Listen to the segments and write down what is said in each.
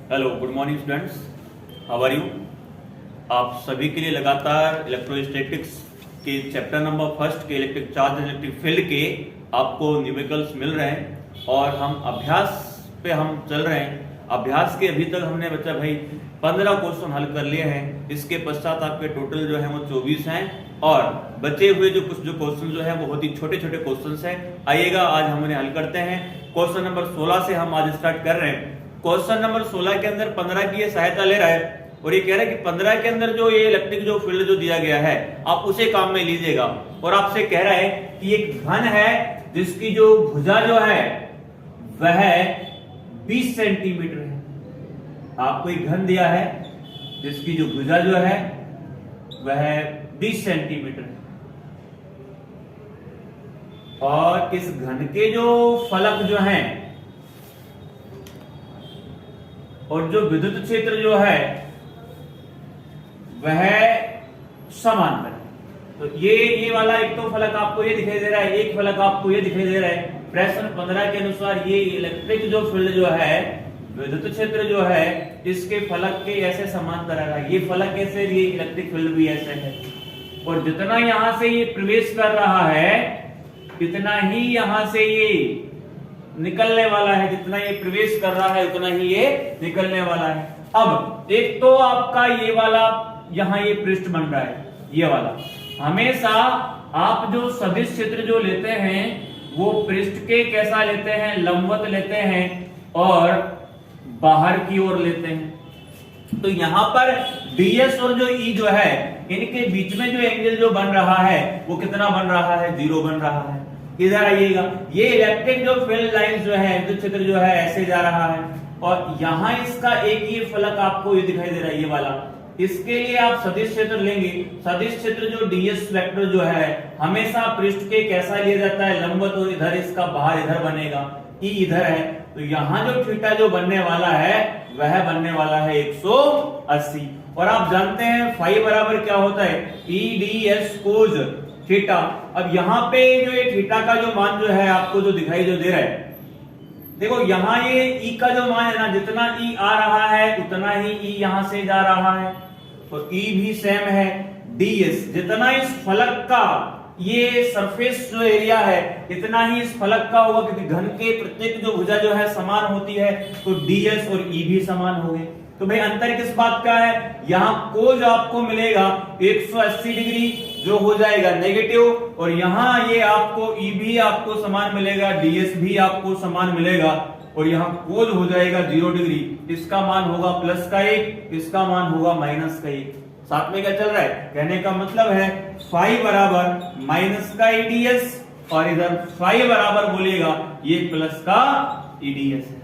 Hello, good morning students, how are you. आप सभी के लिए लगातार इलेक्ट्रोस्टैटिक्स के चैप्टर नंबर फर्स्ट के इलेक्ट्रिक चार्ज इलेक्ट्रिक फील्ड के आपको न्यूमेरिकल्स मिल रहे हैं और हम अभ्यास पे हम चल रहे हैं। अभ्यास के अभी तक हमने बच्चा भाई 15 क्वेश्चन हल कर लिए हैं। इसके पश्चात आपके टोटल जो है वो 24 हैं और बचे हुए जो कुछ क्वेश्चन जो है वो बहुत ही छोटे छोटे क्वेश्चन हैं। आइएगा आज हम उन्हें हल करते हैं। क्वेश्चन नंबर 16 से हम आज स्टार्ट कर रहे हैं। क्वेश्चन नंबर 16 के अंदर 15 की ये सहायता ले रहा है और ये कह रहा है कि 15 के अंदर जो ये इलेक्ट्रिक जो फील्ड जो दिया गया है आप उसे काम में लीजिएगा और आपसे कह रहा है कि एक घन है जिसकी जो भुजा जो है वह 20 सेंटीमीटर है। आपको एक घन दिया है जिसकी जो भुजा जो है वह 20 सेंटीमीटर है और इस घन के जो फलक जो हैं और जो विद्युत क्षेत्र जो है वह समांतर है। तो ये वाला एक तो फलक आपको ये दिखाई दे रहा है, एक फलक आपको ये दिखाई दे रहा है। प्रश्न 15 के अनुसार ये इलेक्ट्रिक जो फील्ड जो है विद्युत क्षेत्र जो है इसके फलक के ऐसे समांतर है। ये फलक ऐसे, ये इलेक्ट्रिक फील्ड भी ऐसे है और जितना यहां से ये प्रवेश कर रहा है इतना ही यहां से ये निकलने वाला है। जितना ये प्रवेश कर रहा है उतना ही ये निकलने वाला है। अब एक तो आपका ये वाला यहां ये पृष्ठ बन रहा है, ये वाला। हमेशा आप जो सदिश क्षेत्र जो लेते हैं वो पृष्ठ के कैसा लेते हैं, लंबवत लेते हैं और बाहर की ओर लेते हैं। तो यहां पर ds और जो E जो है इनके बीच में जो एंगल जो बन रहा है वो कितना बन रहा है, 0 बन रहा है। इधर आइएगा, ये इलेक्ट्रिक जो फील्ड लाइन जो है विद्युत क्षेत्र जो है ऐसे जा रहा है और यहां इसका एक ये फलक आपको ये दिखाई दे रहा है, ये वाला। इसके लिए आप सदिश क्षेत्र लेंगे। सदिश क्षेत्र जो ds वेक्टर जो है हमेशा पृष्ठ के कैसा लिया जाता है, लंबवत, और इधर इसका बाहर इधर बनेगा, E इधर है। तो यहां जो थीटा जो बनने वाला है वह बनने वाला है 180 और आप जानते हैं फाई बराबर क्या होता है, EDS कोज थीटा। अब यहां पे जो ये थीटा का जो मान जो है आपको जो दिखाई जो दे रहा है, देखो यहां ये E का जो मान है ना, जितना E आ रहा है उतना ही E यहां से जा रहा है और E भी सेम है। ds जितना इस फलक का ये सरफेस जो एरिया है इतना ही इस फलक का होगा, क्योंकि घन के प्रत्येक जो भुजा जो है समान होती है तो ds और E भी समान होंगे। तो भाई अंतर किस बात का है, यहां कोज आपको मिलेगा 180 डिग्री जो हो जाएगा नेगेटिव और यहां ये आपको E भी आपको समान मिलेगा, ds भी आपको समान मिलेगा और यहां कोज हो जाएगा 0 डिग्री। इसका मान होगा प्लस का 1, इसका मान होगा माइनस का 1। साथ में क्या चल रहा है, कहने का मतलब है फाई बराबर माइनस का eds और इधर फाई बराबर बोलिएगा ये प्लस का eds है।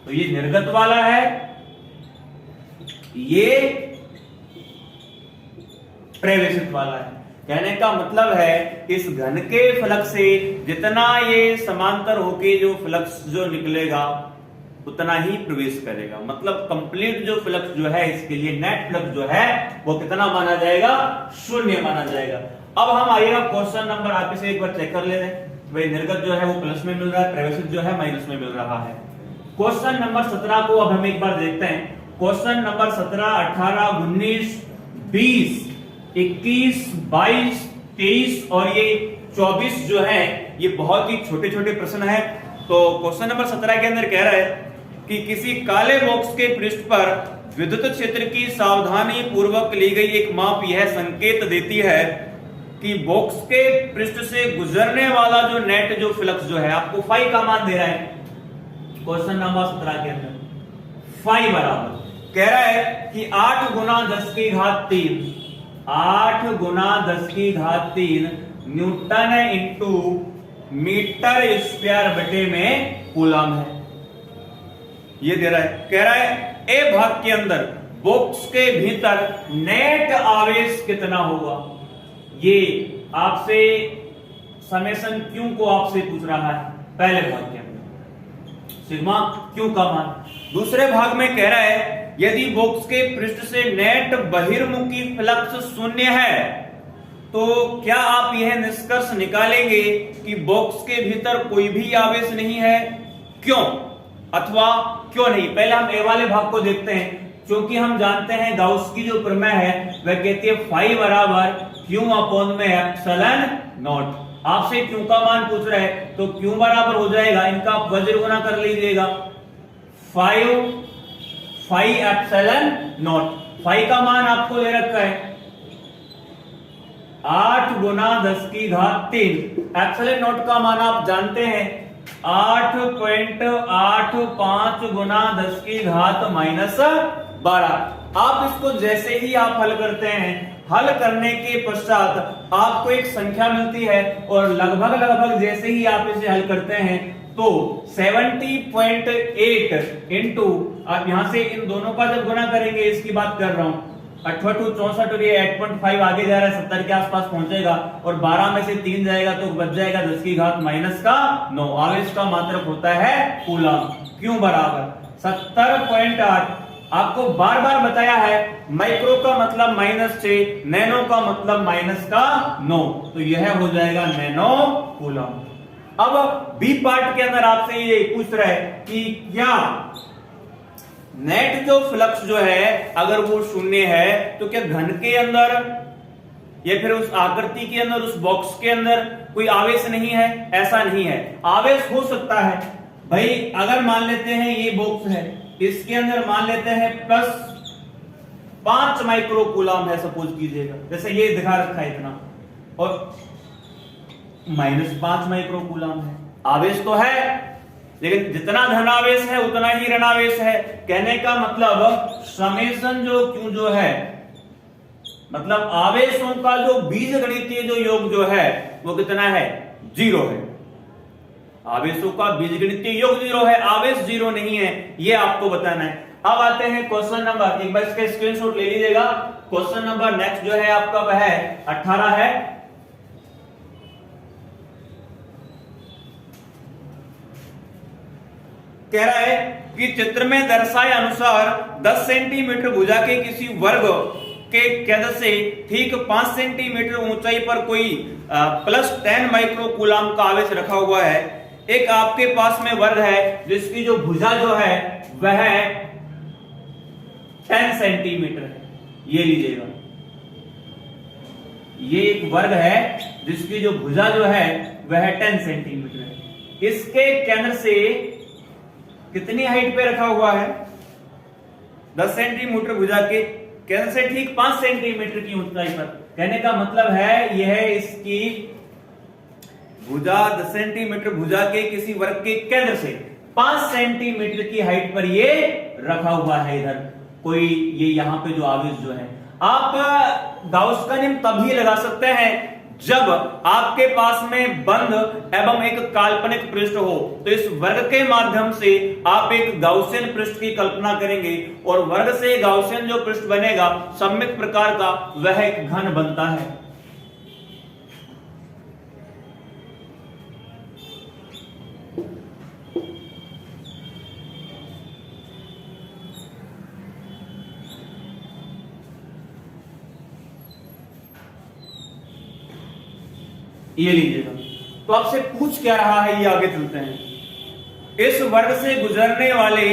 तो ये निर्गत वाला है, ये प्रवेशित वाला है। कहने का मतलब है इस घन के फलक से जितना ये समांतर होके जो फ्लक्स जो निकलेगा उतना ही प्रवेश करेगा। मतलब कंप्लीट जो फ्लक्स जो है इसके लिए नेट फ्लक्स जो है वो कितना माना जाएगा, 0 माना जाएगा। अब हम आइएगा क्वेश्चन नंबर, आप इसे एक बार चेक कर ले रहे हैं। भाई निर्गत जो है वो प्लस में मिल रहा है, प्रवेशित जो है माइनस में मिल रहा है। क्वेश्चन नंबर 17 को अब हम एक बार देखते हैं। क्वेश्चन नंबर 17, 18, 19, 20, 21, 22, 23 और ये 24 जो है ये बहुत ही छोटे छोटे प्रश्न है। तो क्वेश्चन नंबर 17 के अंदर कह रहा है कि किसी काले बॉक्स के पृष्ठ पर विद्युत क्षेत्र की सावधानी पूर्वक ली गई एक माप यह संकेत देती है कि बॉक्स के पृष्ठ से गुजरने वाला जो नेट जो फ्लक्स जो है आपको फाई का मान दे रहा है। क्वेश्चन नंबर 17 के अंदर फाई बराबर कह रहा है कि 8 गुना 10 की घात 3, 8 गुना 10 की घात 3 न्यूटन इंटू मीटर स्क्वायर बटे में कूलम है। ये दे रहा है, कह रहा है ए भाग के अंदर बॉक्स के भीतर नेट आवेश कितना होगा। ये आपसे समेशन क्यू को आपसे पूछ रहा है पहले भाग के अंदर, सिग्मा क्यू का मान। दूसरे भाग में कह रहा है यदि बॉक्स के पृष्ठ से नेट बहिर्मुखी फ्लक्स 0 है तो क्या आप यह निष्कर्ष निकालेंगे कि बॉक्स के भीतर कोई भी आवेश नहीं है, क्यों? अथवा क्यों नहीं? पहले हम ए वाले भाग को देखते हैं। क्योंकि हम जानते हैं गाउस की जो प्रमेय है वह कहती है फाई बराबर क्यू अपॉन में एप्सिलॉन नॉट। आपसे क्यू का मान पूछ रहा है तो क्यू बराबर हो जाएगा, इनका आप वज्र गुना कर लीजिएगा, 5 एप्सिलॉन नॉट। फाई का मान आपको दे रखा है 8 गुना 10 की घात 3। एप्सिलॉन नॉट का मान आप जानते हैं 8.85 गुना 10 की घात -12। आप इसको जैसे ही आप हल करते हैं, हल करने के पश्चात आपको एक संख्या मिलती है और लगभग जैसे ही आप इसे हल करते हैं तो 70.8 इंटू, आप यहां से इन दोनों का जब गुना करेंगे, इसकी बात कर रहा हूं, 68 64 और ये 8.5 आगे जा रहा है, 70 के आसपास पहुंचेगा और 12 में से 3 जाएगा तो बच जाएगा 10 की घात -9। आवेश का मात्रक होता है कूलम। क्यों बराबर 70.8। आपको बार बार बताया है माइक्रो का मतलब -6, नैनो का मतलब -9, तो यह हो जाएगा नैनो कूलम। अब बी पार्ट के अंदर आपसे ये पूछ रहा है कि क्या नेट जो फ्लक्स जो है अगर वो शून्य है तो क्या घन के अंदर या फिर उस आकृति के अंदर, उस बॉक्स के अंदर कोई आवेश नहीं है? ऐसा नहीं है, आवेश हो सकता है भाई। अगर मान लेते हैं ये बॉक्स है, इसके अंदर मान लेते हैं +5 माइक्रो कूलम है, सपोज कीजिएगा, जैसे ये दिखा रखा है इतना, और -5 माइक्रो कूलम है। आवेश तो है लेकिन जितना धनावेश है उतना ही ऋणावेश है। कहने का मतलब समेशन जो क्यू जो है, मतलब आवेशों का जो बीजगणितीय जो योग जो है वो कितना है? 0 है। आवेशों का बीजगणितीय योग 0 है, आवेश 0 नहीं है, ये आपको बताना है। अब आते हैं क्वेश्चन नंबर, एक बार इसका स्क्रीनशॉट ले लीजिएगा। क्वेश्चन नंबर नेक्स्ट जो है आपका वह है 18 है। कह रहा है कि चित्र में दर्शाए अनुसार 10 सेंटीमीटर भुजा के किसी वर्ग के केंद्र से ठीक 5 सेंटीमीटर ऊंचाई पर कोई +10 माइक्रो कूलम का आवेश रखा हुआ है। एक आपके पास में वर्ग है जिसकी जो भुजा जो है वह 10 सेंटीमीटर है। ये लीजिएगा, ये एक वर्ग है जिसकी जो भुजा जो है वह 10 सेंटीमीटर है। इसके केंद्र से कितनी हाइट पे रखा हुआ है? 10 सेंटीमीटर भुजा के केंद्र से ठीक 5 सेंटीमीटर की ऊंचाई पर। कहने का मतलब है यह इसकी भुजा 10 सेंटीमीटर भुजा के किसी वर्ग के केंद्र से 5 सेंटीमीटर की हाइट पर ये रखा हुआ है। इधर कोई ये यहां पे जो आवेश जो है, आप गाउस का नियम तभी लगा सकते हैं जब आपके पास में बंद एवं एक काल्पनिक पृष्ठ हो। तो इस वर्ग के माध्यम से आप एक गाउसियन पृष्ठ की कल्पना करेंगे और वर्ग से गाउसियन जो पृष्ठ बनेगा सममित प्रकार का, वह एक घन बनता है। ये लीजिएगा, तो आपसे पूछ क्या रहा है, ये आगे चलते हैं। इस वर्ग से गुजरने वाले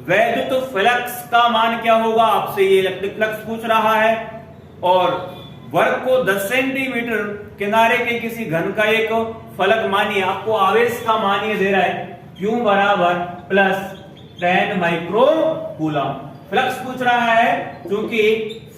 वैद्युत फ्लक्स का मान क्या होगा? आपसे ये इलेक्ट्रिक फ्लक्स पूछ रहा है और वर्ग को 10 सेंटीमीटर किनारे के किसी घन का एक फलक मानिए। आपको आवेश का मान ये दे रहा है Q बराबर +10 माइक्रो कूलम। फ्लक्स पूछ रहा है क्योंकि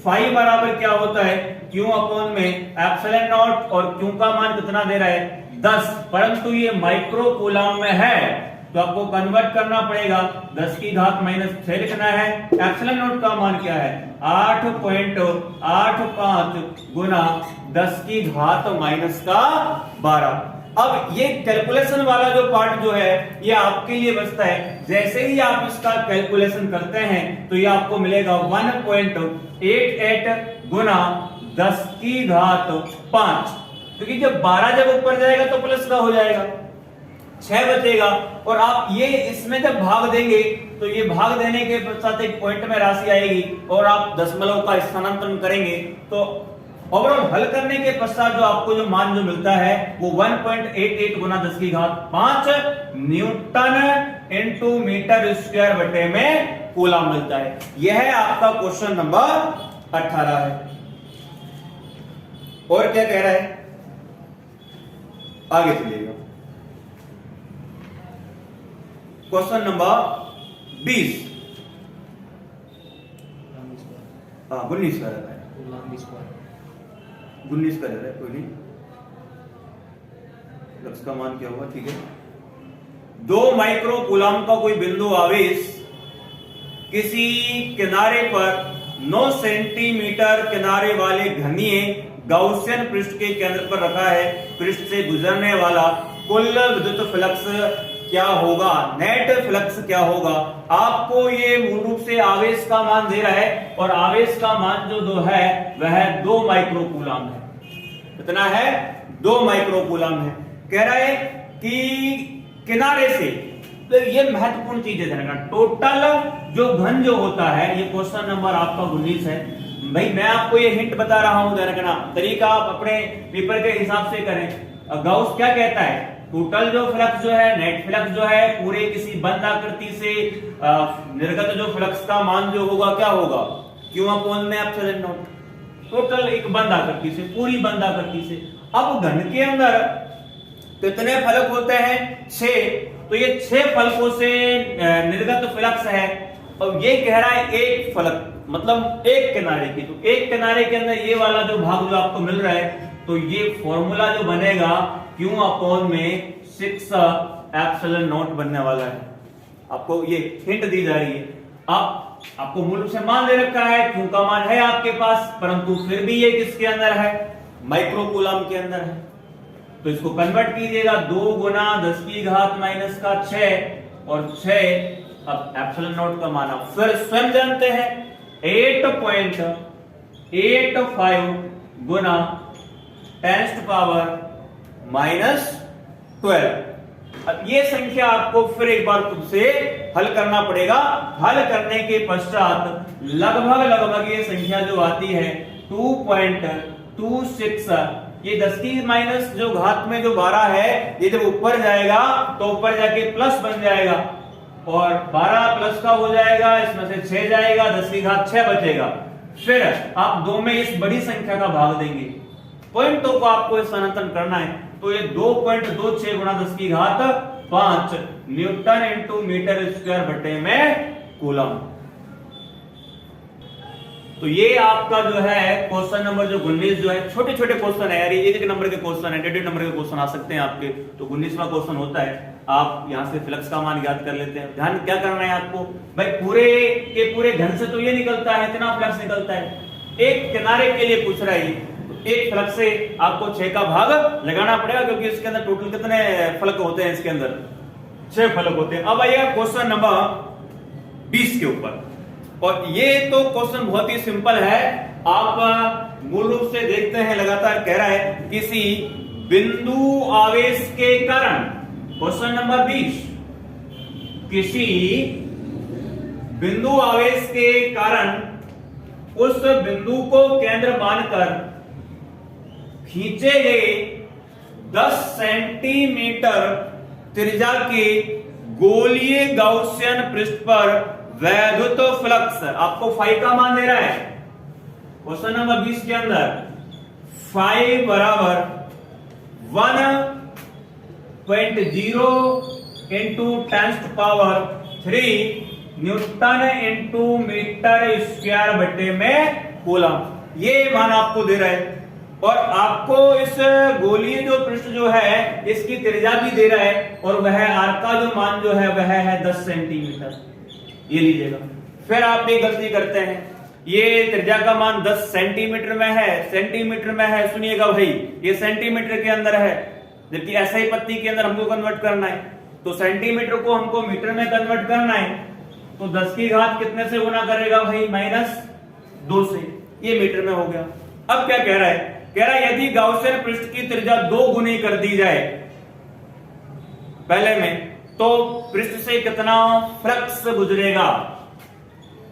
फाई बराबर क्या होता है? Q अपॉन में एप्सिलॉन नॉट, और Q का मान कितना दे रहा है? 10, परंतु ये माइक्रो कूलम में है तो आपको कन्वर्ट करना पड़ेगा, 10 की घात -6 लिखना है। एप्सिलॉन नॉट का मान क्या है? 8.85 गुना 10 की घात -12। अब ये कैलकुलेशन वाला जो पार्ट जो है ये आपके लिए बचता है। जैसे ही आप इसका कैलकुलेशन करते हैं तो ये आपको मिलेगा 1.88 गुना 10 की घात 5, क्योंकि जब 12 जब ऊपर जाएगा तो प्लस का हो जाएगा, 6 बचेगा। और आप ये इसमें जब भाग देंगे तो ये भाग देने के पश्चात एक पॉइंट में राशि आएगी और आप दशमलव का स्थानांतरण करेंगे तो ओवरऑल हल करने के पश्चात जो आपको जो मान जो मिलता है वो 1.88 गुना 10 की घात 5 न्यूटन इंटू मीटर स्क्वायर बटे में कूलम मिलता है। यह है आपका क्वेश्चन नंबर 18 है। और क्या कह रहा है, आगे चलिएगा। क्वेश्चन नंबर 20 19 का रहता है, 19 का रहता है, कोई नहीं, लक्स का मान क्या होगा, ठीक है। 2 माइक्रो कूलम का कोई बिंदु आवेश किसी किनारे पर 9 सेंटीमीटर किनारे वाले घनीय गाउसियन पृष्ठ के केंद्र पर रखा है। पृष्ठ से गुजरने वाला कुल विद्युत फ्लक्स क्या होगा, नेट फ्लक्स क्या होगा। आपको ये मूल रूप से आवेश का मान दे रहा है और आवेश का मान जो दो है वह 2 माइक्रो कूलम है। कितना है, 2 माइक्रो कूलम है। कह रहा है कि किनारे से, तो ये महत्वपूर्ण चीज है, टोटल जो घन जो होता है, ये क्वेश्चन नंबर आपका 19 है। भाई मैं आपको ये हिंट बता रहा हूं, देखना तरीका आप अपने पेपर के हिसाब से करें। गाउस क्या कहता है, टोटल जो फ्लक्स जो है, नेट फ्लक्स जो है, पूरे किसी बंद आकृति से निर्गत जो फ्लक्स का मान जो होगा क्या होगा, क्यों अपोन में एप्सिलॉन नॉट, टोटल एक बंद आकृति से, पूरी बंद आकृति से। अब घन के अंदर कितने फलक होते हैं, 6, तो ये 6 फलकों से निर्गत फ्लक्स है। और ये कह रहा है एक फलक मतलब एक किनारे की, तो एक किनारे के अंदर ये वाला जो भाग जो आपको मिल रहा है, तो ये फॉर्मूला जो बनेगा Q अपॉन में 6 एप्सिलॉन नॉट बनने वाला है। आपको ये हिंट दी जा रही है। अब आपको मूल रूप से मान दे रखा है, Q का मान है आपके पास, परंतु फिर भी ये किसके अंदर है, माइक्रो कूलम के अंदर है। तो इसको कन्वर्ट कीजिएगा, 2 गुना 10 की घात माइनस का 6 और 6, अब एप्सिलॉन नॉट का मान आप फिर स्वयं जानते हैं, 8.85 गुना 10⁻⁻12। अब ये संख्या आपको फिर एक बार खुद से हल करना पड़ेगा। हल करने के पश्चात लगभग ये संख्या जो आती है 2.26, ये 10 की माइनस जो घात में जो 12 है, ये जब ऊपर जाएगा तो ऊपर जाके प्लस बन जाएगा और 12 प्लस का हो जाएगा, इसमें से 6 जाएगा, 10 की घात 6 बचेगा। फिर आप 2 में इस बड़ी संख्या का भाग देंगे, पॉइंटों को आपको स्थानांतरण करना है, तो ये 2.26 गुना 10 की घात 5 न्यूटन इंटू मीटर स्क्वायर बटे में कूलम। तो ये आपका जो है क्वेश्चन नंबर जो 19 जो है, छोटे छोटे क्वेश्चन है यार, ये 1 नंबर के क्वेश्चन है, 1.5 नंबर के क्वेश्चन आ सकते हैं आपके। तो 19वां क्वेश्चन होता है, आप यहां से फ्लक्स का मान ज्ञात कर लेते हैं। ध्यान क्या करना है आपको, भाई पूरे के पूरे घन से तो ये निकलता है, इतना फ्लक्स निकलता है, एक किनारे के लिए पूछ रहा है, तो एक फ्लक्स से आपको 6 का भाग लगाना पड़ेगा, क्योंकि इसके अंदर टोटल कितने फलक होते हैं, इसके अंदर 6 फलक होते हैं। अब आइए क्वेश्चन नंबर 20 के ऊपर, और ये तो क्वेश्चन बहुत ही सिंपल है। आप मूल रूप से देखते हैं, लगातार कह रहा है किसी बिंदु आवेश के कारण, क्वेश्चन नंबर 20, किसी बिंदु आवेश के कारण उस बिंदु को केंद्र मानकर खींचे गए 10 सेंटीमीटर त्रिज्या के गोलीय गाउसियन पृष्ठ पर वैद्युत फ्लक्स, आपको फाई का मान दे रहा है क्वेश्चन नंबर 20 के अंदर, फाई बराबर 1.0 into 10⁻³ newton into metre square बटे में कूलम, ये मान आपको दे रहा है। और आपको इस गोलीय जो पृष्ठ जो है इसकी त्रिज्या भी दे रहा है, और वह आर का जो मान जो है वह है 10 सेंटीमीटर। ये लीजिएगा, फिर आप एक गलती करते हैं, ये त्रिज्या का मान 10 सेंटीमीटर में है, सेंटीमीटर में है, सुनिएगा भाई, ये सेंटीमीटर के अंदर है, जबकि ऐसा ही पत्ती के अंदर हमको कन्वर्ट करना है, तो सेंटीमीटर को हमको मीटर में कन्वर्ट करना है, तो 10 की घात कितने से गुना करेगा भाई, -2 से, ये मीटर में हो गया। अब क्या कह रहा है, कह रहा है यदि गाउसियन पृष्ठ की त्रिज्या 2 गुनी कर दी जाए पहले में, तो पृष्ठ से कितना फ्लक्स गुजरेगा।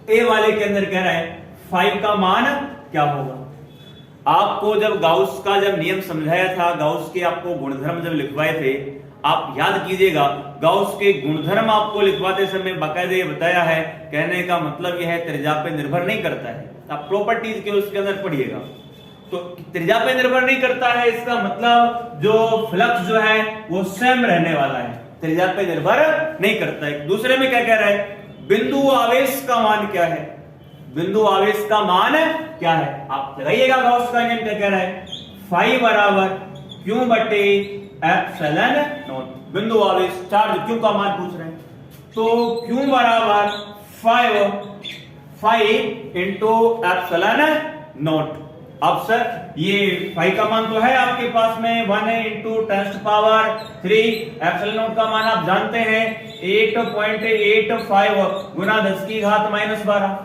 ए वाले के अंदर कह रहा है फाई का मान क्या होगा। आपको जब गाउस का जब नियम समझाया था, गाउस के आपको गुणधर्म जब लिखवाए थे, आप याद कीजिएगा, गाउस के गुणधर्म आपको लिखवाते समय बाकायदे ये बताया है, कहने का मतलब यह है त्रिज्या पे निर्भर नहीं करता है। आप प्रॉपर्टीज के उसके अंदर पढ़िएगा, तो त्रिज्या पे निर्भर नहीं करता है, इसका मतलब जो फ्लक्स जो है वो सेम रहने वाला है, त्रिज्या पे निर्भर नहीं करता है। दूसरे में क्या कह रहा है, बिंदु आवेश का मान क्या है, बिंदु आवेश का मान क्या है, आप लगाइएगा गाउस का नियम क्या कह रहा है, फाई बराबर क्यू बटे एप्सिलॉन नॉट। बिंदु आवेश चार्ज क्यू का मान पूछ रहे हैं, तो क्यू बराबर 5 इंटू एप्सिलॉन नॉट। अब सर ये 5 का मान तो है आपके पास में 1 है इंटू 10⁻3, एप्सिलॉन नॉट का मान आप जानते हैं 8.85 गुना 10⁻⁻12।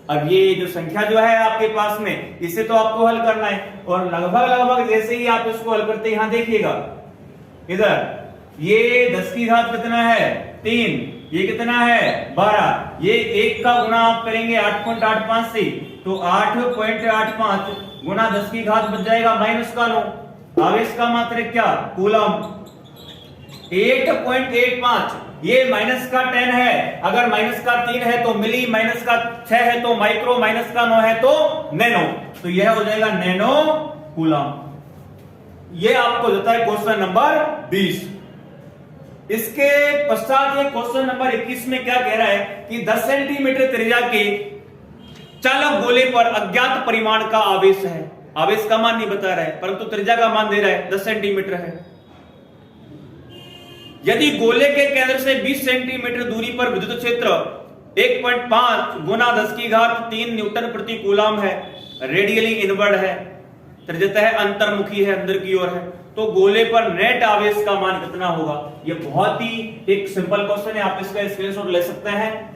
अब ये जो संख्या जो है आपके पास में, इसे तो आपको हल करना है, और लगभग जैसे ही आप इसको हल करते हैं, यहां देखिएगा इधर ये 10 की घात कितना है 3, ये कितना है 12, ये 1 का गुना आप करेंगे 8.85 से, तो 8.85 गुना 10 की घात बच जाएगा माइनस का 9। आवेश का मात्रक क्या, कूलम 8.85, ये माइनस का 10 है, अगर माइनस का 3 है तो मिली, माइनस का 6 है तो माइक्रो, माइनस का 9 है तो नैनो, तो यह हो जाएगा नैनो कूलम। ये आपको देता है क्वेश्चन नंबर 20। इसके पश्चात ये क्वेश्चन नंबर 21 में क्या कह रहा है कि 10 सेंटीमीटर त्रिज्या के चालक गोले पर अज्ञात परिमाण का आवेश है। आवेश का मान नहीं बता रहा है, परंतु त्रिज्या का मान दे रहा है, 10 सेंटीमीटर है। यदि गोले के केंद्र से 20 सेंटीमीटर दूरी पर विद्युत क्षेत्र 1.5 गुना 10⁻³ न्यूटन प्रति कूलम है, रेडियली इनवर्ड है, त्रिज्यतः अंतर्मुखी है, अंदर की ओर है, तो गोले पर नेट आवेश का मान कितना होगा। ये बहुत ही एक सिंपल क्वेश्चन है, आप इसका स्क्रीनशॉट ले सकते हैं।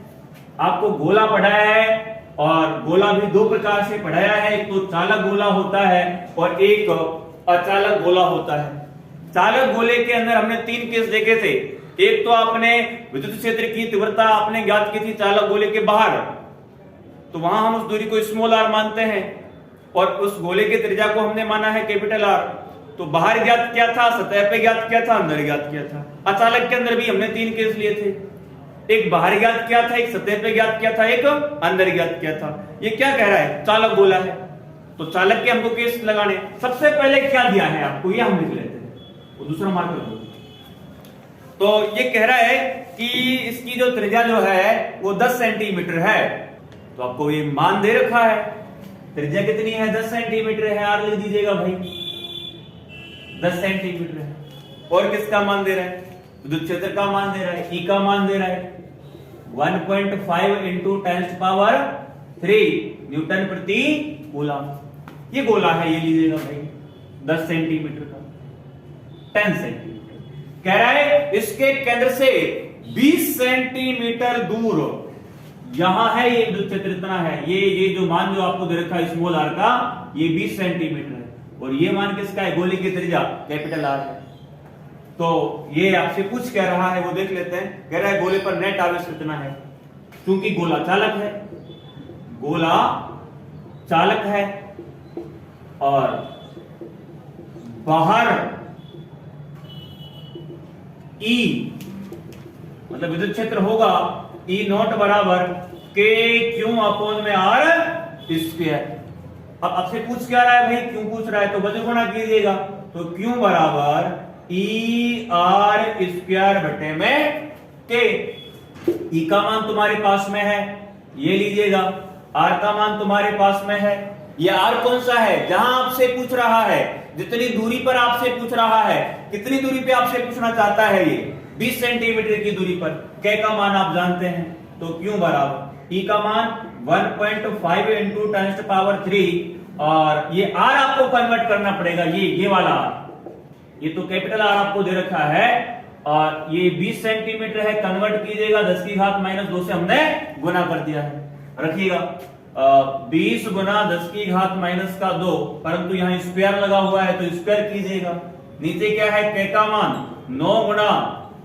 आपको गोला पढ़ाया है, और गोला भी दो प्रकार से पढ़ाया है, एक तो चालक गोला होता है और एक अचालक गोला होता है। चालक गोले के अंदर हमने 3 केस देखे थे। एक तो आपने विद्युत क्षेत्र की तीव्रता आपने ज्ञात की थी चालक गोले के बाहर, तो वहां हम उस दूरी को स्मॉल आर मानते हैं, और उस गोले की त्रिज्या को हमने माना है कैपिटल आर। तो बाहर ज्ञात किया था, सतह पे ज्ञात किया था, अंदर ज्ञात किया था। अचालक के अंदर भी हमने 3 केस लिए थे, एक बाहर ज्ञात किया था, एक सतह पे ज्ञात किया था, एक अंदर ज्ञात किया था। ये क्या कह रहा है, चालक गोला है, तो चालक के हमको केस लगाने। सबसे पहले क्या दिया है आपको, ये हम लिख लेते हैं, वो दूसरा मार्कर दो। तो ये कह रहा है कि इसकी जो त्रिज्या जो है वो 10 सेंटीमीटर है, तो आपको ये मान दे रखा है, त्रिज्या कितनी है 10 सेंटीमीटर है, आर लिख दीजिएगा भाई 10 सेंटीमीटर है। और किसका मान दे रहा है, विद्युत क्षेत्र का मान दे रहा है, ई का मान दे रहा है 1.5 इंटू 10⁻³ न्यूटन प्रति कूलम। ये गोला है, ये लीजिएगा भाई 10 सेंटीमीटर का, 10 सेंटीमीटर। कह रहा है इसके केंद्र से 20 सेंटीमीटर दूर, यहां है ये विद्युत क्षेत्र इतना है, ये जो मान जो आपको दे रखा है स्मॉल आर का, ये 20 सेंटीमीटर है, और ये मान किसका है, गोले की त्रिज्या कैपिटल आर है। तो ये आपसे कुछ कह रहा है वो देख लेते हैं। कह रहा है गोले पर नेट आवेश कितना है, क्योंकि गोला चालक है, गोला चालक है, और बाहर E मतलब विद्युत क्षेत्र होगा E0 बराबर K/Q/R²। अब आपसे पूछ क्या रहा है भाई, क्यों पूछ रहा है, तो वज्र गुणा कीजिएगा, तो Q बराबर ER² में K। E का मान तुम्हारे पास में है, ये लीजिएगा, R का मान तुम्हारे पास में है। ये R कौन सा है, जहां आपसे पूछ रहा है, जितनी दूरी पर आपसे पूछ रहा है, कितनी दूरी पे आपसे पूछना चाहता है, ये 20 सेंटीमीटर की दूरी पर। K का मान आप जानते हैं, तो Q बराबर E का मान 1.5 इंटू 10⁻³ और ये R आपको कन्वर्ट करना पड़ेगा, ये वाला R, ये तो कैपिटल R आपको दे रखा है, और ये 20 सेंटीमीटर है, कन्वर्ट कीजिएगा 10⁻²से हमने गुना कर दिया है। रखिएगा 20 गुना 10⁻², परंतु यहाँ स्क्वायर लगा हुआ है तो स्क्वायर कीजिएगा। नीचे क्या है, K का मान 9 गुना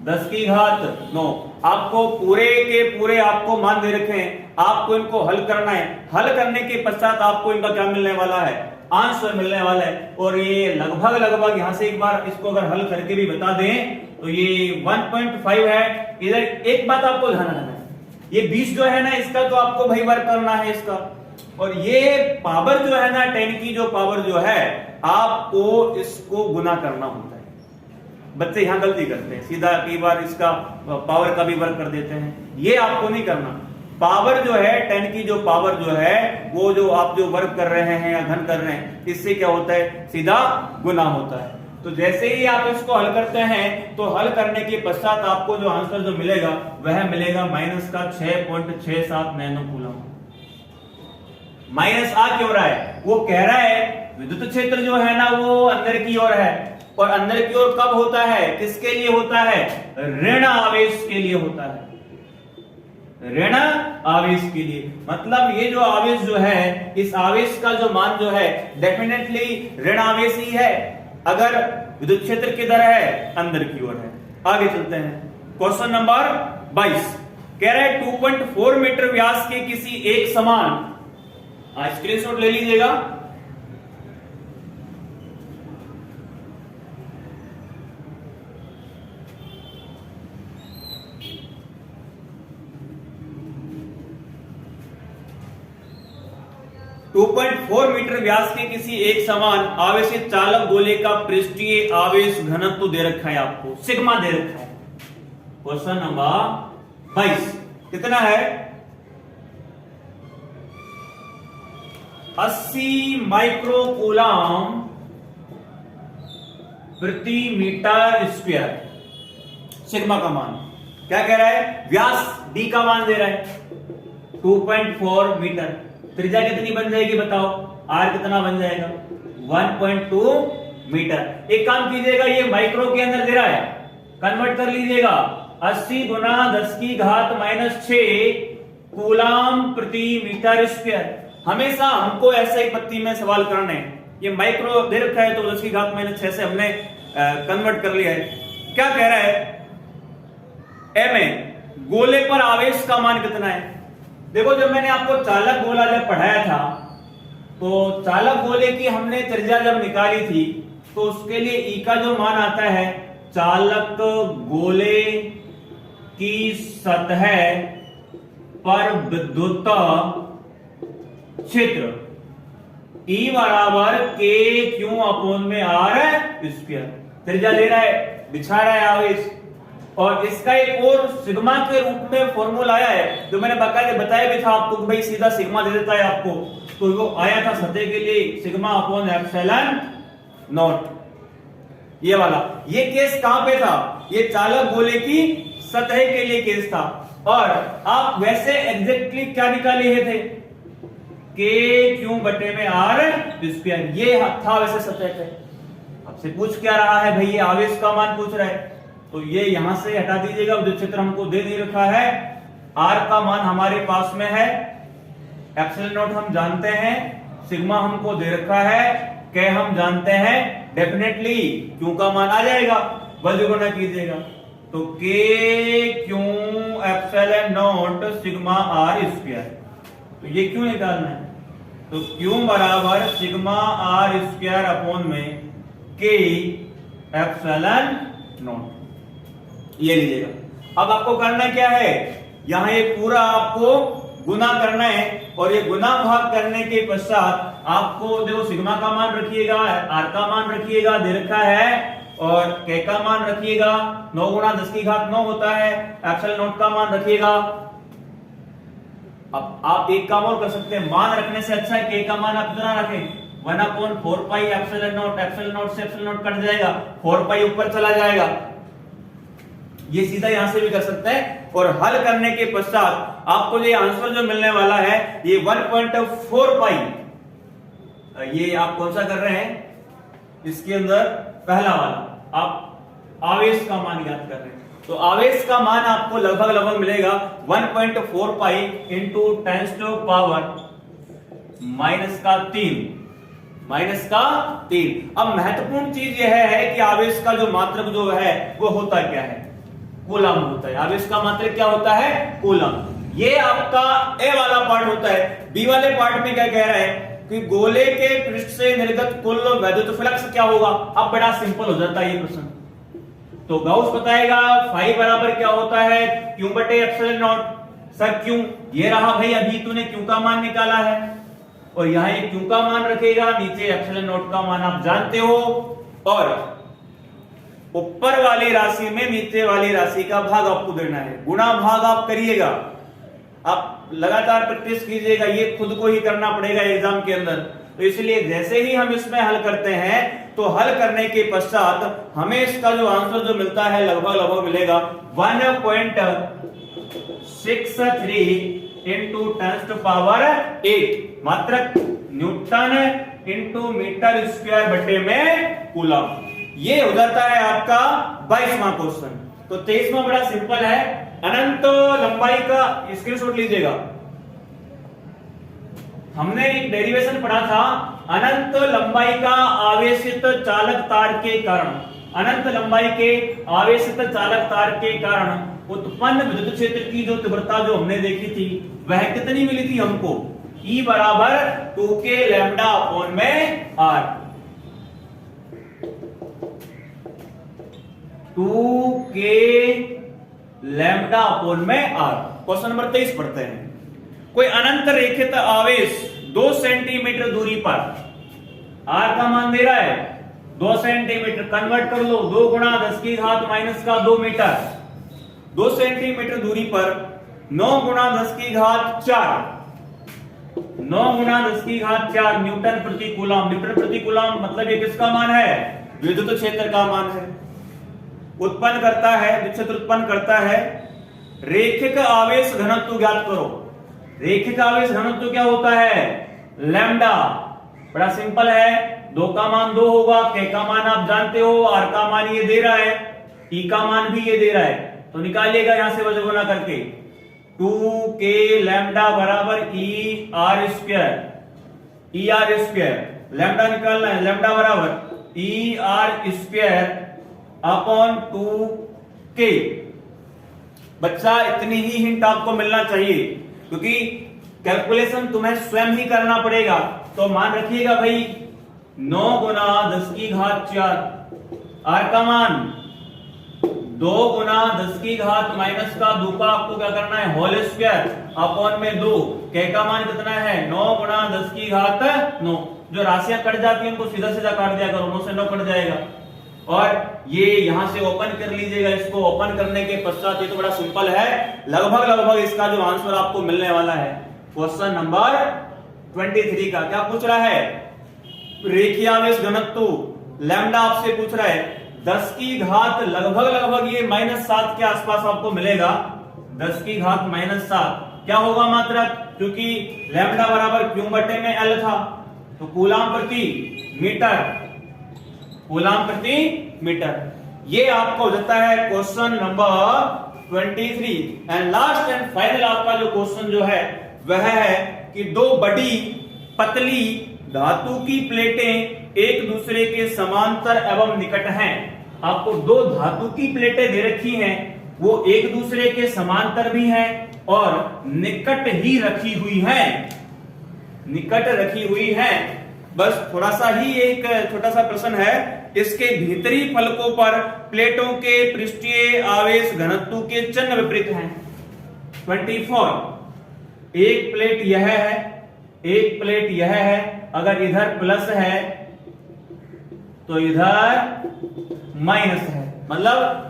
10⁻9। आपको पूरे के पूरे आपको मान दे रखे हैं, आपको इनको हल करना है। हल करने के पश्चात आपको इनका क्या मिलने वाला है, आंसर मिलने वाला है। और ये लगभग यहां से एक बार इसको अगर हल करके भी बता दें तो ये 1.5 है। इधर एक बात आपको ध्यान रखना है, ये 20 जो है ना इसका तो आपको भाई वर्क करना है इसका, और ये पावर जो है ना 10 की जो पावर जो है आपको इसको गुना करना होता है। बच्चे यहां गलती करते हैं, सीधा कई बार इसका पावर का भी वर्क कर देते हैं, ये आपको नहीं करना। पावर जो है 10 की जो पावर जो है वो जो आप जो वर्क कर रहे हैं या घन कर रहे हैं इससे क्या होता है, सीधा गुना होता है। तो जैसे ही आप इसको हल करते हैं तो हल करने के पश्चात आपको जो आंसर जो मिलेगा वह मिलेगा माइनस का 6.67 नैनो कूलम। माइनस आ क्यों रहा है, वो कह रहा है विद्युत क्षेत्र जो है ना वो अंदर की ओर है, और अंदर की ओर कब होता है, किसके लिए होता है, ऋण आवेश के लिए होता है, ऋण आवेश के लिए। मतलब ये जो आवेश जो है, इस आवेश का जो मान जो है डेफिनेटली ऋण आवेश ही है अगर विद्युत क्षेत्र किधर है, अंदर की ओर है। आगे चलते हैं, क्वेश्चन नंबर 22 कह रहा है 2.4 मीटर व्यास के किसी एक समान, स्क्रीनशॉट ले लीजिएगा, टू 2.4 मीटर व्यास के किसी एक समान आवेशित चालक गोले का पृष्ठीय आवेश घनत्व दे रखा है, आपको सिग्मा दे रखा है। क्वेश्चन नंबर 22 कितना है, 80 माइक्रो कूलम प्रति मीटर स्क्वायर। सिग्मा का मान क्या कह रहा है, व्यास डी का मान दे रहा है 2.4 मीटर, त्रिज्या कितनी बन जाएगी बताओ, आर कितना बन जाएगा 1.2 मीटर। एक काम कीजिएगा, ये माइक्रो के अंदर दे रहा है, कन्वर्ट कर लीजिएगा, 80 गुना 10 की घात -6 कूलम प्रति मीटर स्क्वायर। हमेशा हमको ऐसे ही पत्ती में सवाल करने हैं, ये माइक्रो दे रखा है तो 10 की घात -6 से हमने कन्वर्ट कर लिया है। क्या कह रहा है, एम में गोले पर आवेश का मान कितना है। देखो जब मैंने आपको चालक गोला जब पढ़ाया था तो चालक गोले की हमने त्रिज्या जब निकाली थी तो उसके लिए ई का जो मान आता है, चालक गोले की सतह पर विद्युत क्षेत्र E बराबर के क्यू अपॉन में आर स्क्वायर। त्रिज्या ले रहा है, बिछा रहा है आवेश, और इसका एक और सिग्मा के रूप में फॉर्मूला आया है जो मैंने बताया भी था आपको कि भाई सीधा सिग्मा दे देता है आपको, तो वो आया था सतह के लिए सिग्मा अपॉन एप्सिलॉन नॉट। ये वाला ये केस कहां पे था, ये चालक गोले की सतह के लिए केस था, और आप वैसे एग्जैक्टली क्या निकाले थे, के क्यू बटे में आर स्क्वायर। ये था वैसे सतह पे, आपसे पूछ क्या रहा है भाई, ये आवेश का मान पूछ रहा है, तो ये यहां से हटा दीजिएगा, विद्युत क्षेत्र हमको दे नहीं रखा है, आर का मान हमारे पास में है, एप्सिलॉन नॉट हम जानते हैं, सिग्मा हमको दे रखा है, के हम जानते हैं, डेफिनेटली क्यू का मान आ जाएगा, बल गुना कीजिएगा, तो k q epsilon naught sigma r square. तो ये क्यों निकालना है, तो क्यू बराबर सिग्मा आर स्क्वायर अपॉन में के एप्सिलॉन नॉट, ये लीजिएगा। अब आपको करना क्या है, यहां ये पूरा आपको गुना करना है, और ये गुना भाग करने के पश्चात आपको देखो सिग्मा का मान रखिएगा, आर का मान रखिएगा, दे रखा है, और के का मान रखिएगा, 9 गुना 10 की घात 9 होता है, एप्सिलॉन नॉट का मान रखिएगा। अब आप एक काम और कर सकते हैं, मान रखने से अच्छा है के का मान आप इतना रखें 1/4 पाई एप्सिलॉन नॉट से एप्सिलॉन नॉट कट जाएगा, 4 पाई ऊपर चला जाएगा, ये सीधा यहां से भी कर सकते हैं। और हल करने के पश्चात आपको ये आंसर जो मिलने वाला है ये 1.4 पाई, ये आप कौन सा कर रहे हैं, इसके अंदर पहला वाला आप आवेश का मान ज्ञात कर रहे हैं, तो आवेश का मान आपको लगभग मिलेगा 1.4 पाई इंटू 10⁻³ -3। अब महत्वपूर्ण चीज यह है कि आवेश का जो मात्रक जो है वो होता क्या है, कूलम होता है। आवेश का मात्रक क्या होता है, कूलम। ये आपका ए वाला पार्ट होता है। बी वाले पार्ट में क्या कह रहा है, कि गोले के पृष्ठ से निर्गत कुल वैद्युत फ्लक्स क्या होगा। अब बड़ा सिंपल हो जाता है ये प्रश्न। तो गाउस बताएगा फाई बराबर क्या होता है, क्यू बटे एप्सिलॉन नॉट। सर क्यों, ये रहा भाई, अभी तूने क्यू का मान निकाला है और यहाँ एक क्यू का मान रखेगा, नीचे एप्सिलॉन नॉट का मान आप जानते हो, और ऊपर वाली राशि में नीचे वाली राशि का भाग आपको देना है। गुणा भाग आप करिएगा, आप लगातार प्रैक्टिस कीजिएगा, ये खुद को ही करना पड़ेगा एग्जाम के अंदर। तो इसलिए जैसे ही हम इसमें हल करते हैं तो हल करने के पश्चात हमें इसका जो आंसर जो मिलता है लगभग मिलेगा 1.63 इंटू 10⁸ मात्रक न्यूटन इंटू मीटर स्क्वायर बटे में कूलम। ये हो जाता है आपका 22वां क्वेश्चन। तो 23वां बड़ा सिंपल है, अनंत लंबाई का स्क्रीनशॉट लीजिएगा। हमने एक डेरिवेशन पढ़ा था, अनंत लंबाई का आवेशित चालक तार के कारण, अनंत लंबाई के आवेशित चालक तार के कारण उत्पन्न विद्युत क्षेत्र की जो तीव्रता जो हमने देखी थी वह कितनी मिली थी हमको, E बराबर 2k लैम्डा अपॉन में R। 2k लैम्डा अपॉन में R। क्वेश्चन नंबर 23 पढ़ते हैं। कोई अनंत रेखित आवेश 2 सेंटीमीटर दूरी पर, R का मान दे रहा है 2 सेंटीमीटर, कन्वर्ट कर लो 2 गुणा 10 की घात माइनस का 2 मीटर, 2 सेंटीमीटर दूरी पर 9 गुणा 10 की घात 4, 9 गुणा 10 की घात 4 न्यूटन प्रति कूलम। न्यूटन प्रति कूलम मतलब ये किसका मान है, विद्युत क्षेत्र का मान है। उत्पन्न करता है, विद्युत क्षेत्र उत्पन्न करता है। रेखिक आवेश घनत्व ज्ञात करो। रेखिक आवेश घनत्व क्या होता है, लैम्डा। बड़ा सिंपल है, 2 का मान 2 होगा, k का मान आप जानते हो, r का मान ये दे रहा है, e का मान भी ये दे रहा है, तो निकालिएगा यहां से वजह गुना करके। 2k लैम्डा बराबर e r स्क्वायर, लैम्डा निकालना है, लैम्डा बराबर e r square upon 2k। बच्चा इतनी ही हिंट आपको मिलना चाहिए, क्योंकि कैलकुलेशन तुम्हें स्वयं ही करना पड़ेगा। तो मान रखिएगा भाई 9 गुना 10 की घात 4, r का मान 2 गुना 10 की घात माइनस का 2 का आपको क्या करना है, होल स्क्वायर अपॉन में 2, k का मान कितना है 9 गुना 10 की घात 9। जो राशियां कट जाती हैं उनको सीधा सीधा काट दिया करो, 9 से 9 कट जाएगा। और ये यहां से ओपन कर लीजिएगा, इसको ओपन करने के पश्चात, ये तो बड़ा सिंपल है, लगभग इसका जो आंसर आपको मिलने वाला है क्वेश्चन नंबर 23 का। क्या पूछ रहा है, रेखीय आवेश घनत्व लैम्डा आपसे पूछ रहा है, 10 की घात लगभग ये -7 के आसपास आपको मिलेगा। 10 की घात -7 क्या होगा मात्रक, क्योंकि लैम्डा बराबर क्यू बटे में एल था, तो कूलम प्रति मीटर, कूलम प्रति मीटर। ये आपको हो जाता है question number 23। And last and final आपका जो क्वेश्चन जो है वह है कि 2 बड़ी पतली धातु की प्लेटें एक दूसरे के समांतर एवं निकट हैं। आपको 2 धातु की प्लेटें दे रखी हैं, वो एक दूसरे के समांतर भी हैं और निकट ही रखी हुई हैं, निकट रखी हुई हैं। बस थोड़ा सा ही एक छोटा सा प्रश्न है, इसके भीतरी फलकों पर प्लेटों के पृष्ठीय आवेश घनत्व के चिन्ह विपरीत हैं। 24 एक प्लेट यह है, एक प्लेट यह है, अगर इधर प्लस है तो इधर माइनस है, मतलब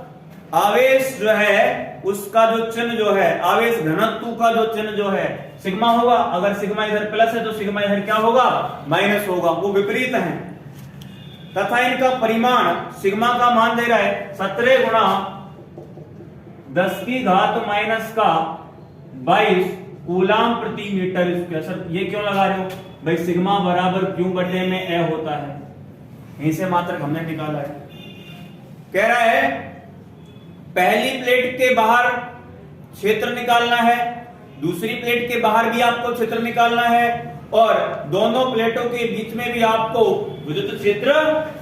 आवेश जो है उसका जो चिन्ह जो है, आवेश घनत्व का जो चिन्ह जो है सिग्मा होगा। अगर सिग्मा इधर प्लस है तो सिग्मा इधर क्या होगा, माइनस होगा, वो विपरीत है। तथा इनका परिमाण सिग्मा का मान दे रहा है 17 गुणा 10 की घात माइनस का 22 कूलम प्रति मीटर स्क्वायर। सर ये क्यों लगा रहे हो भाई, सिग्मा बराबर क्यू बटे में ए होता है, यहीं से मात्रक हमने निकाला है। कह रहा है पहली प्लेट के बाहर क्षेत्र निकालना है, दूसरी प्लेट के बाहर भी आपको क्षेत्र निकालना है, और दोनों प्लेटों के बीच में भी आपको विद्युत क्षेत्र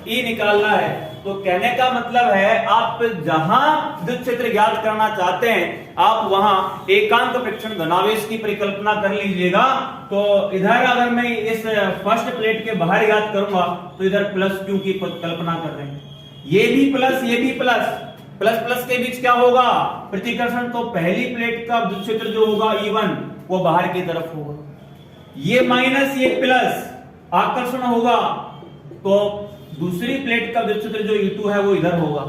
E निकालना है। तो कहने का मतलब है आप जहां विद्युत क्षेत्र ज्ञात करना चाहते हैं आप वहां एकांक परीक्षण धनावेश की परिकल्पना कर लीजिएगा। तो इधर अगर मैं इस फर्स्ट प्लेट के बाहर ज्ञात करूंगा तो इधर प्लस क्यू की कल्पना कर रहे हैं, ये भी प्लस ये भी प्लस, प्लस प्लस के बीच क्या होगा प्रतिकर्षण। तो पहली प्लेट का विद्युत क्षेत्र जो होगा E1 वो बाहर की तरफ होगा, ये माइनस ये प्लस आकर्षण होगा, तो दूसरी प्लेट का विद्युत क्षेत्र जो E2 है वो इधर होगा।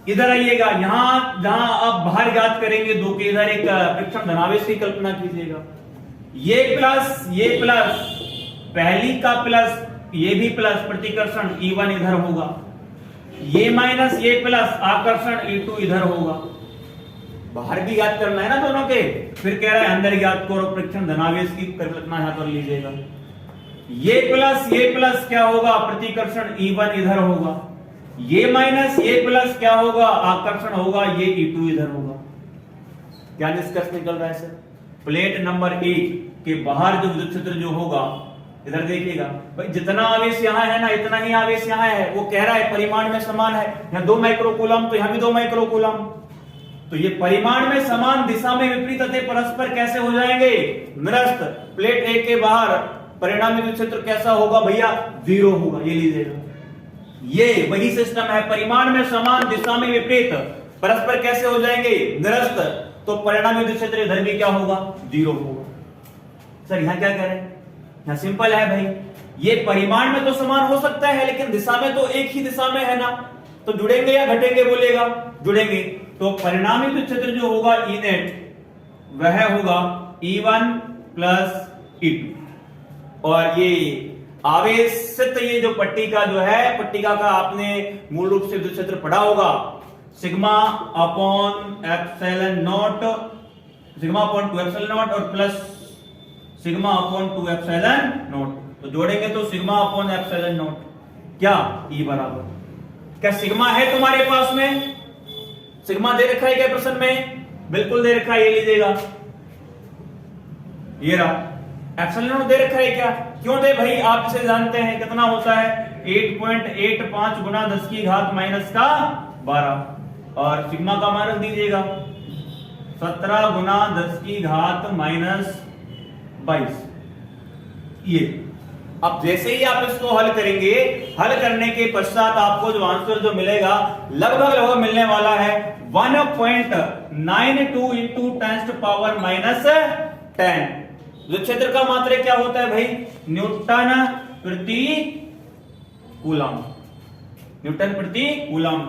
इधर आइएगा, यहां जहां आप बाहर ज्ञात करेंगे दो के इधर एक परीक्षण धनावेश की कल्पना कीजिएगा, ये प्लस पहली का प्लस ये भी प्लस प्रतिकर्षण E1 इधर होगा, ये माइनस ये प्लस आकर्षण E2 इधर होगा। बाहर भी ज्ञात करना है ना दोनों के, फिर कह रहा है अंदर ज्ञात करो परीक्षण धनावेश की कल्पना यहां कर लीजिएगा, ये प्लस क्या होगा प्रतिकर्षण E1 इधर होगा, ये माइनस ये प्लस क्या होगा आकर्षण होगा, ये E2 इधर होगा। क्या निष्कर्ष निकल रहा है सर? प्लेट नंबर 1 के बाहर जो विद्युत क्षेत्र जो होगा इधर देखिएगा भाई, जितना आवेश यहाँ है ना इतना ही आवेश यहाँ है, वो कह रहा है परिमाण में समान है, यहाँ 2 माइक्रोकूलम तो यहाँ भी 2 माइक्रोकूलम, तो ये परिमाण में समान दिशा में विपरीत अतः परस्पर कैसे हो जाएंगे निरस्त। प्लेट 1 के बाहर परिणामी विद्युत क्षेत्र कैसा होगा भैया 0 होगा, ये लीजिएगा, ये वही सिस्टम है, परिमाण में समान दिशा में विपरीत परस्पर कैसे हो जाएंगे निरस्त, तो परिणामी विद्युत क्षेत्र इधर भी क्या होगा 0 होगा। सर यहां क्या करें, यहां सिंपल है भाई, ये परिमाण में तो समान हो सकता है लेकिन दिशा में तो एक ही दिशा में है ना, तो जुड़ेंगे या घटेंगे बोलेगा, जुड़ेंगे। तो परिणामी विद्युत क्षेत्र जो होगा E नेट वह होगा E1 प्लस E2, और ये आवेशित ये जो पट्टिका जो है, पट्टिका का आपने मूल रूप से विद्युत क्षेत्र पढ़ा होगा sigma upon epsilon naught, sigma upon 2 epsilon naught और plus sigma upon 2 epsilon naught, तो जोड़ेंगे तो सिग्मा अपॉन एप्सिलॉन नॉट क्या E बराबर, क्या सिग्मा है तुम्हारे पास में, सिग्मा दे रखा है क्या प्रश्न में, बिल्कुल दे रखा है, ये लीजिएगा, ये रहा एप्सिलॉन नॉट दे रखा है क्या, क्यों दे भाई आप इसे जानते हैं कितना होता है 8.85 गुना 10 की घात माइनस का 12, और सिग्मा का मान रख दीजिएगा 17 गुना 10 की घात माइनस 22। ये अब जैसे ही आप इसको हल करेंगे, हल करने के पश्चात आपको जो आंसर जो मिलेगा लगभग मिलने वाला है 1.92 इंटू 10⁻⁻10। विद्युत क्षेत्र का मात्रक क्या होता है भाई न्यूटन प्रति कूलम, न्यूटन प्रति कूलम,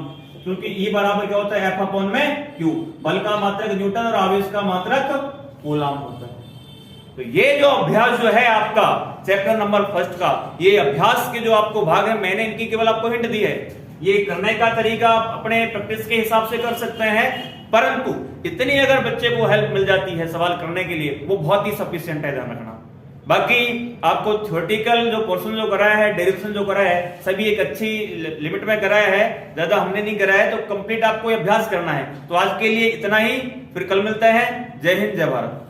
क्योंकि E बराबर क्या होता है F अपॉन में Q, बल का मात्रक न्यूटन और आवेश का मात्रक कूलम होता है। तो ये जो अभ्यास जो है आपका चैप्टर नंबर 1 का, ये अभ्यास के जो आपको भाग है मैंने इनकी केवल आपको हिंट दी है, ये करने का तरीका आप अपने प्रैक्टिस के हिसाब से कर सकते हैं, परंतु इतनी अगर बच्चे को हेल्प मिल जाती है सवाल करने के लिए वो बहुत ही सफिशिएंट है, ध्यान रखना। बाकी आपको थ्योरेटिकल जो पोर्शन जो कराया है, डेरिवेशन जो कराया है, सभी एक अच्छी लिमिट में कराया है, ज्यादा हमने नहीं कराया है, तो कंप्लीट आपको अभ्यास करना है। तो आज के लिए इतना ही, फिर कल मिलता है। जय हिंद जय भारत।